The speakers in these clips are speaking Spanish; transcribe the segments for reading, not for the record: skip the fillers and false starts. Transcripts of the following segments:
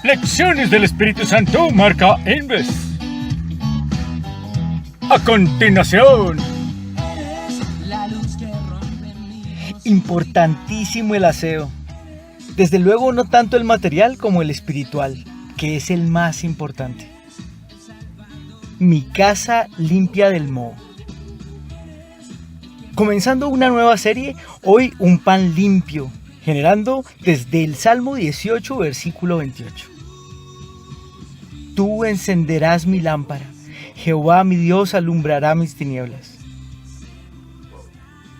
Lecciones del Espíritu Santo, marca Inves. A continuación. Importantísimo el aseo. Desde luego no tanto el material como el espiritual, que es el más importante. Mi casa limpia del moho. Comenzando una nueva serie, hoy un pan limpio, generando desde el Salmo 18, versículo 28. Tú encenderás mi lámpara, Jehová mi Dios alumbrará mis tinieblas.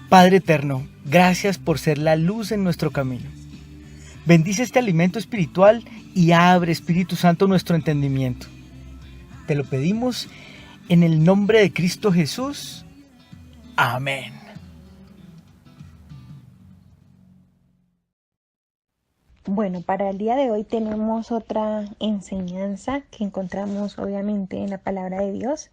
Padre eterno, gracias por ser la luz en nuestro camino. Bendice este alimento espiritual y abre, Espíritu Santo, nuestro entendimiento. Te lo pedimos en el nombre de Cristo Jesús. Amén. Bueno, para el día de hoy tenemos otra enseñanza que encontramos obviamente en la palabra de Dios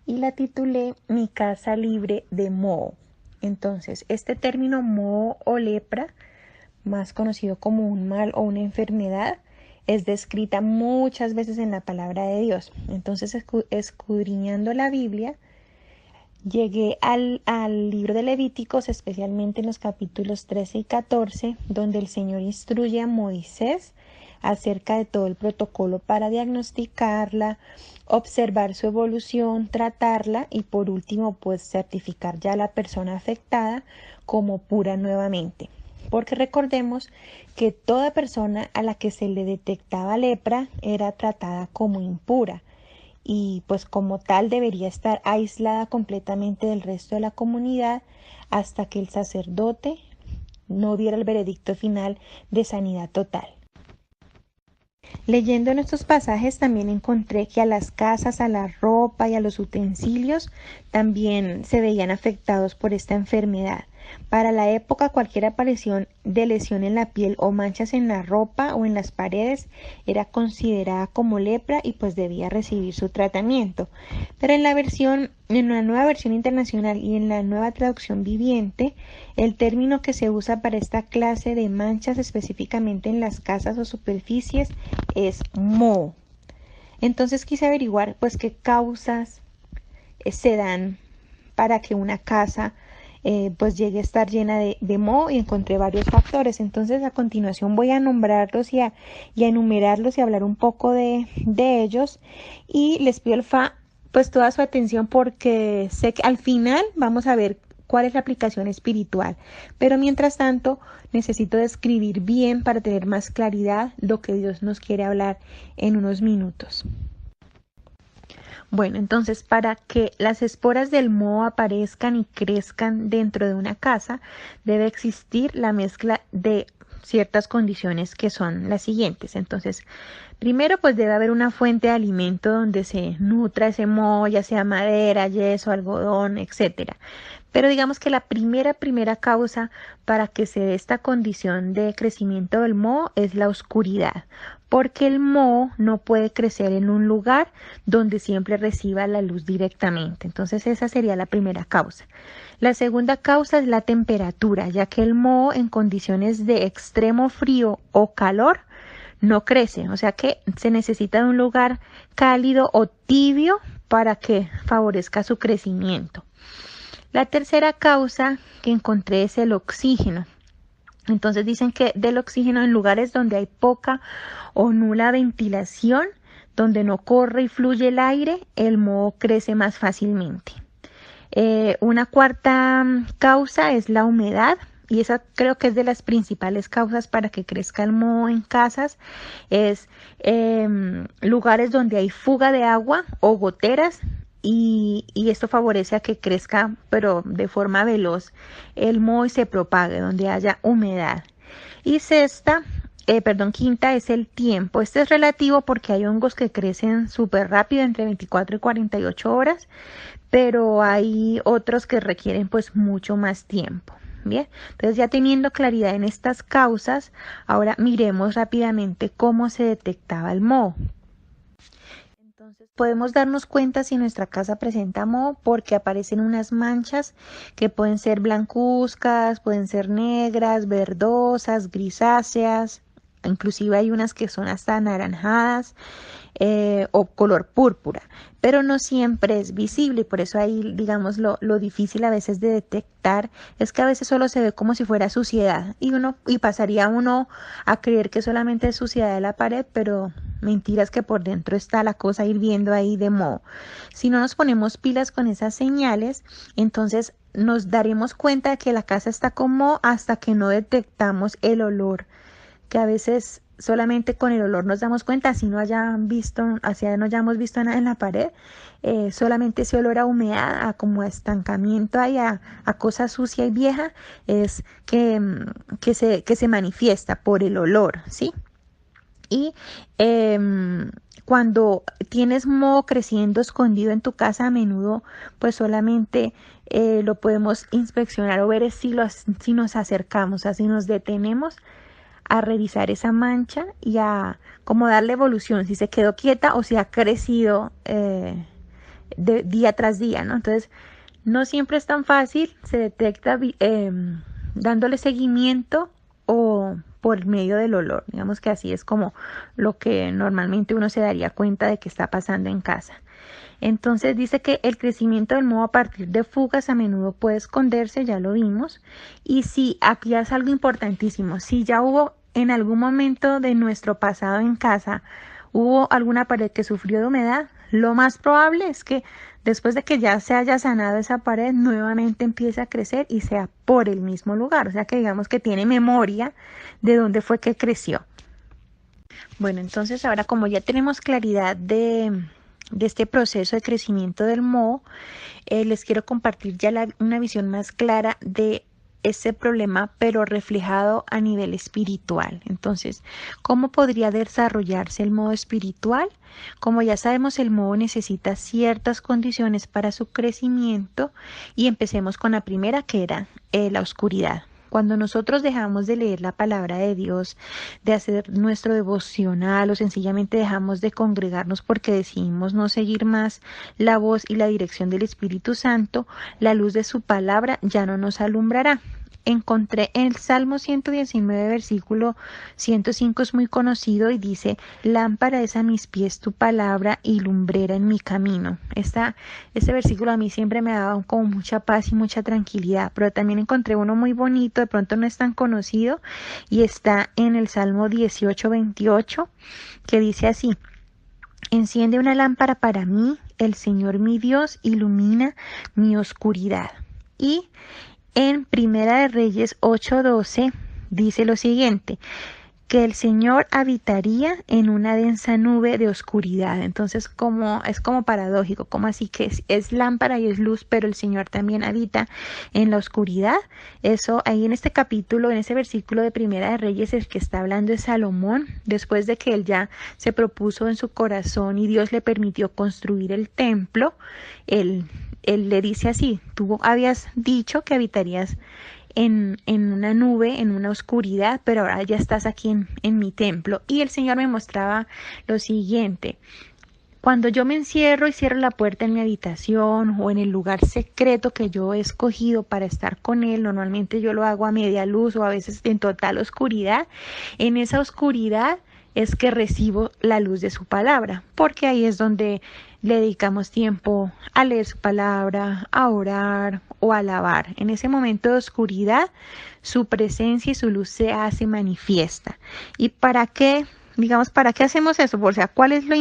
y la titulé Mi casa libre de moho. Entonces, este término moho o lepra, más conocido como un mal o una enfermedad, es descrita muchas veces en la palabra de Dios. Entonces, escudriñando la Biblia, llegué al libro de Levíticos, especialmente en los capítulos 13 y 14, donde el Señor instruye a Moisés acerca de todo el protocolo para diagnosticarla, observar su evolución, tratarla y por último, pues certificar ya a la persona afectada como pura nuevamente. Porque recordemos que toda persona a la que se le detectaba lepra era tratada como impura. Y pues como tal debería estar aislada completamente del resto de la comunidad hasta que el sacerdote no diera el veredicto final de sanidad total. Leyendo en estos pasajes también encontré que a las casas, a la ropa y a los utensilios también se veían afectados por esta enfermedad. Para la época, cualquier aparición de lesión en la piel o manchas en la ropa o en las paredes era considerada como lepra y pues debía recibir su tratamiento. Pero en la nueva versión internacional y en la nueva traducción viviente, el término que se usa para esta clase de manchas específicamente en las casas o superficies es moho. Entonces quise averiguar pues qué causas se dan para que una casa pues llegue a estar llena de moho y encontré varios factores. Entonces a continuación voy a nombrarlos y a enumerarlos y hablar un poco de ellos y les pido pues toda su atención porque sé que al final vamos a ver cuál es la aplicación espiritual, pero mientras tanto necesito describir bien para tener más claridad lo que Dios nos quiere hablar en unos minutos. Bueno, entonces para que las esporas del moho aparezcan y crezcan dentro de una casa, debe existir la mezcla de ciertas condiciones que son las siguientes. Entonces, primero pues debe haber una fuente de alimento donde se nutra ese moho, ya sea madera, yeso, algodón, etcétera. Pero digamos que la primera causa para que se dé esta condición de crecimiento del moho es la oscuridad, porque el moho no puede crecer en un lugar donde siempre reciba la luz directamente. Entonces esa sería la primera causa. La segunda causa es la temperatura, ya que el moho en condiciones de extremo frío o calor no crece, o sea que se necesita de un lugar cálido o tibio para que favorezca su crecimiento. La tercera causa que encontré es el oxígeno. Entonces dicen que del oxígeno en lugares donde hay poca o nula ventilación, donde no corre y fluye el aire, el moho crece más fácilmente. Una cuarta causa es la humedad. Y esa creo que es de las principales causas para que crezca el moho en casas, es lugares donde hay fuga de agua o goteras y esto favorece a que crezca pero de forma veloz el moho y se propague donde haya humedad. Y quinta es el tiempo. Este es relativo porque hay hongos que crecen súper rápido, entre 24 y 48 horas, pero hay otros que requieren pues mucho más tiempo. Bien, entonces ya teniendo claridad en estas causas, ahora miremos rápidamente cómo se detectaba el moho. Entonces podemos darnos cuenta si nuestra casa presenta moho porque aparecen unas manchas que pueden ser blancuzcas, pueden ser negras, verdosas, grisáceas, inclusive hay unas que son hasta anaranjadas o color púrpura, pero no siempre es visible y por eso ahí, digamos, lo difícil a veces de detectar es que a veces solo se ve como si fuera suciedad y pasaría uno a creer que solamente es suciedad de la pared, pero mentiras que por dentro está la cosa hirviendo ahí de moho. Si no nos ponemos pilas con esas señales, entonces nos daremos cuenta de que la casa está con moho hasta que no detectamos el olor, que a veces solamente con el olor nos damos cuenta, así no hayamos visto nada en la pared, solamente ese olor a humedad, a como a estancamiento ahí, a cosa sucia y vieja, es que se manifiesta por el olor, ¿sí? Y cuando tienes moho creciendo escondido en tu casa, a menudo pues solamente lo podemos inspeccionar o ver si nos acercamos, así nos detenemos a revisar esa mancha y a como darle evolución, si se quedó quieta o si ha crecido día tras día, ¿no? Entonces, no siempre es tan fácil, se detecta dándole seguimiento o por medio del olor. Digamos que así es como lo que normalmente uno se daría cuenta de que está pasando en casa. Entonces dice que el crecimiento del moho a partir de fugas a menudo puede esconderse, ya lo vimos. Y si aquí es algo importantísimo, si ya hubo en algún momento de nuestro pasado en casa, hubo alguna pared que sufrió de humedad, lo más probable es que después de que ya se haya sanado esa pared, nuevamente empiece a crecer y sea por el mismo lugar. O sea que digamos que tiene memoria de dónde fue que creció. Bueno, entonces ahora como ya tenemos claridad de este proceso de crecimiento del moho, les quiero compartir ya una visión más clara de ese problema, pero reflejado a nivel espiritual. Entonces, ¿cómo podría desarrollarse el moho espiritual? Como ya sabemos, el moho necesita ciertas condiciones para su crecimiento y empecemos con la primera, que era la oscuridad. Cuando nosotros dejamos de leer la palabra de Dios, de hacer nuestro devocional o sencillamente dejamos de congregarnos porque decidimos no seguir más la voz y la dirección del Espíritu Santo, la luz de su palabra ya no nos alumbrará. Encontré el Salmo 119, versículo 105, es muy conocido y dice: lámpara es a mis pies tu palabra y lumbrera en mi camino. Este versículo a mí siempre me ha dado como mucha paz y mucha tranquilidad, pero también encontré uno muy bonito, de pronto no es tan conocido, y está en el Salmo 18, 28, que dice así: enciende una lámpara para mí, el Señor mi Dios ilumina mi oscuridad. Y en Primera de Reyes 8:12 dice lo siguiente: que el Señor habitaría en una densa nube de oscuridad. Entonces, es como paradójico, como así que es lámpara y es luz, pero el Señor también habita en la oscuridad. Eso ahí en este capítulo, en ese versículo de Primera de Reyes, el que está hablando es Salomón, después de que él ya se propuso en su corazón y Dios le permitió construir el templo. Él le dice así: tú habías dicho que habitarías en una nube, en una oscuridad, pero ahora ya estás aquí en mi templo. Y el Señor me mostraba lo siguiente: cuando yo me encierro y cierro la puerta en mi habitación o en el lugar secreto que yo he escogido para estar con Él, normalmente yo lo hago a media luz o a veces en total oscuridad. En esa oscuridad es que recibo la luz de su palabra, porque ahí es donde le dedicamos tiempo a leer su palabra, a orar o a alabar. En ese momento de oscuridad, su presencia y su luz se hace manifiesta. ¿Y para qué? Digamos, ¿para qué hacemos eso? O sea, ¿cuál es la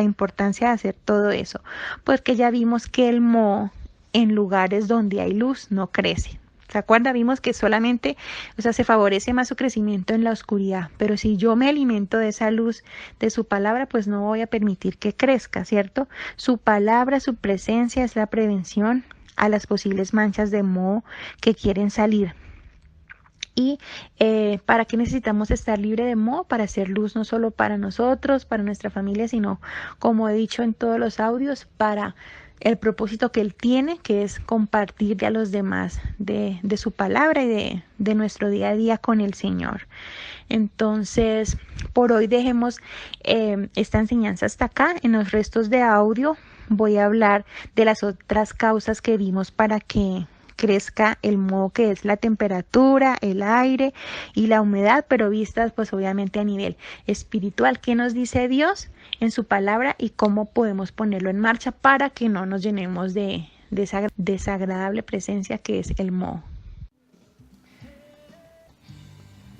importancia de hacer todo eso? Porque ya vimos que el moho en lugares donde hay luz no crece. ¿Se acuerda? Vimos que solamente, se favorece más su crecimiento en la oscuridad. Pero si yo me alimento de esa luz de su palabra, pues no voy a permitir que crezca, ¿cierto? Su palabra, su presencia es la prevención a las posibles manchas de moho que quieren salir. ¿Y para qué necesitamos estar libre de moho? Para hacer luz no solo para nosotros, para nuestra familia, sino, como he dicho en todos los audios, para el propósito que Él tiene, que es compartir a los demás de su palabra y de nuestro día a día con el Señor. Entonces, por hoy dejemos esta enseñanza hasta acá. En los restos de audio voy a hablar de las otras causas que vimos para que crezca el moho, que es la temperatura, el aire y la humedad, pero vistas pues obviamente a nivel espiritual. ¿Qué nos dice Dios en su palabra y cómo podemos ponerlo en marcha para que no nos llenemos de esa desagradable presencia que es el moho?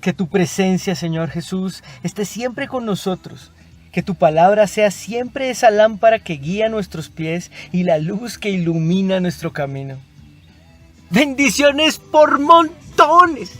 Que tu presencia, Señor Jesús, esté siempre con nosotros. Que tu palabra sea siempre esa lámpara que guía nuestros pies y la luz que ilumina nuestro camino. Bendiciones por montones.